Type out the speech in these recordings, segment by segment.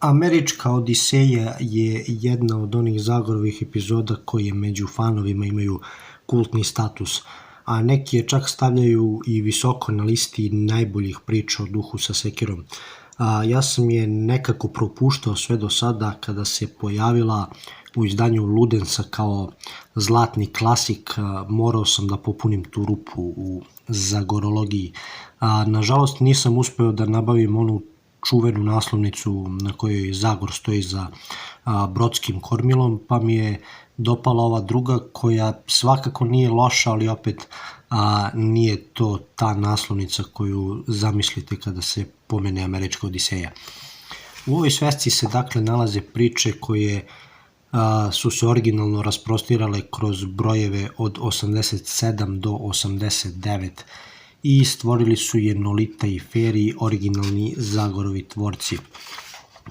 Američka Odiseja je jedna od onih Zagorovih epizoda koje među fanovima imaju kultni status, a neki je čak stavljaju i visoko na listi najboljih priča o duhu sa sekirom. Ja sam je nekako propuštao sve do sada kada se pojavila u izdanju Ludensa kao zlatni klasik, morao sam da popunim tu rupu u Zagorologiji. Nažalost nisam uspeo da nabavim onu čuvenu naslovnicu na kojoj Zagor stoji za brodskim kormilom, pa mi je dopala ova druga koja svakako nije loša, ali opet nije to ta naslovnica koju zamislite kada se pomene Američka Odiseja. U ovoj svesci se dakle nalaze priče koje su se originalno rasprostirale kroz brojeve od 87 do 89 i stvorili su je Nolita i Feri, originalni Zagorovi tvorci.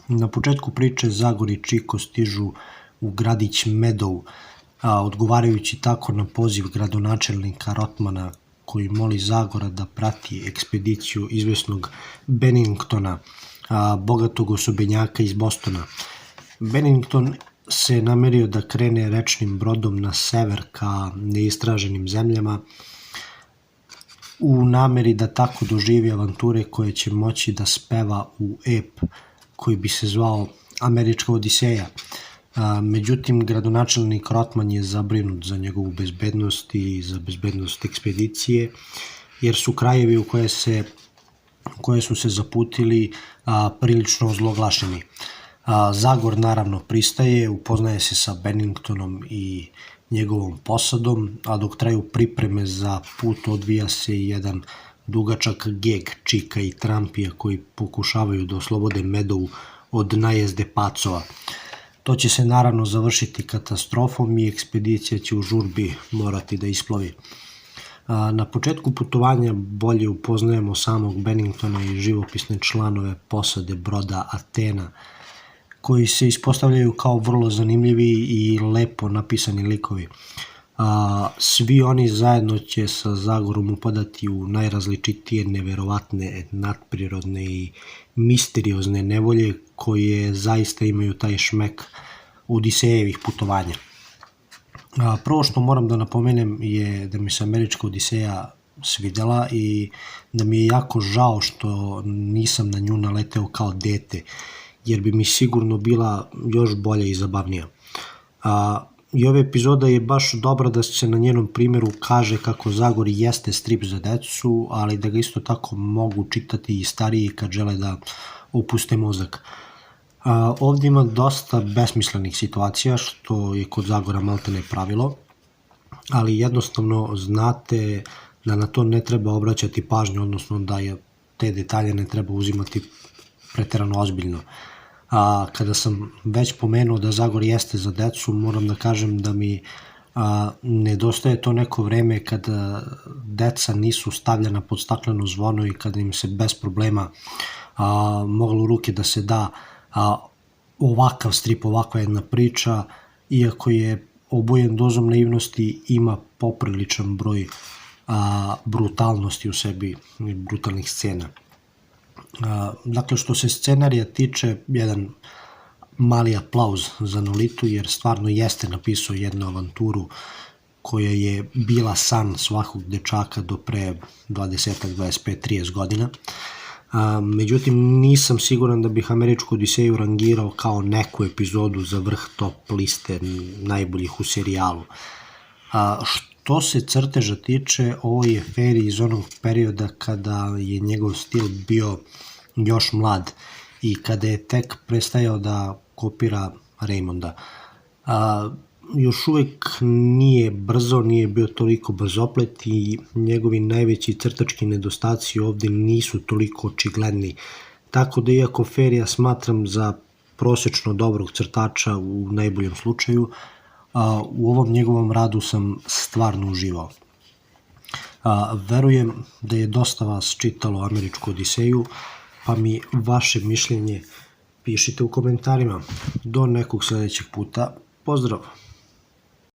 Na početku priče Zagor i Čiko stižu u gradić Medow, odgovarajući tako na poziv gradonačelnika Rotmana koji moli Zagora da prati ekspediciju izvesnog Benningtona, bogatog osobenjaka iz Bostona. Bennington se namerio da krene rečnim brodom na sever ka neistraženim zemljama u nameri da tako doživi avanture koje će moći da speva u ep koji bi se zvao Američka Odiseja. Međutim, gradonačelnik Rotman je zabrinut za njegovu bezbednost i za bezbednost ekspedicije, jer su krajevi u koje su se zaputili prilično ozloglašeni. Zagor naravno pristaje, upoznaje se sa Benningtonom i njegovom posadom, a dok traju pripreme za put odvija se jedan dugačak geg Čika i Trampija koji pokušavaju da oslobode Medow od najezde pacova. To će se naravno završiti katastrofom i ekspedicija će u žurbi morati da isplovi. Na početku putovanja bolje upoznajemo samog Benningtona i živopisne članove posade broda Atena, koji se ispostavljaju kao vrlo zanimljivi i lepo napisani likovi. Svi oni zajedno će sa Zagorom upadati u najrazličitije neverovatne, nadprirodne i misteriozne nevolje koje zaista imaju taj šmek Odisejevih putovanja. Prvo što moram da napomenem je da mi se Američka Odiseja svidela i da mi je jako žao što nisam na nju naleteo kao dete, jer bi mi sigurno bila još bolja i zabavnija. I ova epizoda je baš dobra da se na njenom primjeru kaže kako Zagor jeste strip za decu, ali da ga isto tako mogu čitati i stariji kad žele da opuste mozak. Ovdje ima dosta besmislenih situacija, što je kod Zagora maltene pravilo, ali jednostavno znate da na to ne treba obraćati pažnju, odnosno da te detalje ne treba uzimati preterano ozbiljno. Kada sam već pomenuo da Zagor jeste za decu, moram da kažem da mi nedostaje to neko vreme kada deca nisu stavljena pod stakleno zvono i kada im se bez problema moglo u ruke da se da ovakav strip, ovakva jedna priča, iako je obojen dozom naivnosti, ima popriličan broj brutalnosti u sebi, brutalnih scena. Dakle, što se scenarija tiče, jedan mali aplauz za Nolitu, jer stvarno jeste napisao jednu avanturu koja je bila san svakog dečaka do pre 20, 25, 30 godina. Međutim, nisam siguran da bih Američku Odiseju rangirao kao neku epizodu za vrh top liste najboljih u serijalu. Što se crteža tiče, ovo je Feri iz onog perioda kada je njegov stil bio još mlad i kada je tek prestajao da kopira Raymonda. Još uvek nije brzo, nije bio toliko brzoplet i njegovi najveći crtački nedostaci ovde nisu toliko očigledni. Tako da iako Ferija smatram za prosečno dobrog crtača u najboljem slučaju, u ovom njegovom radu sam stvarno uživao. Verujem da je dosta vas čitalo Američku Odiseju, pa mi vaše mišljenje pišite u komentarima. Do nekog sledećeg puta, pozdrav!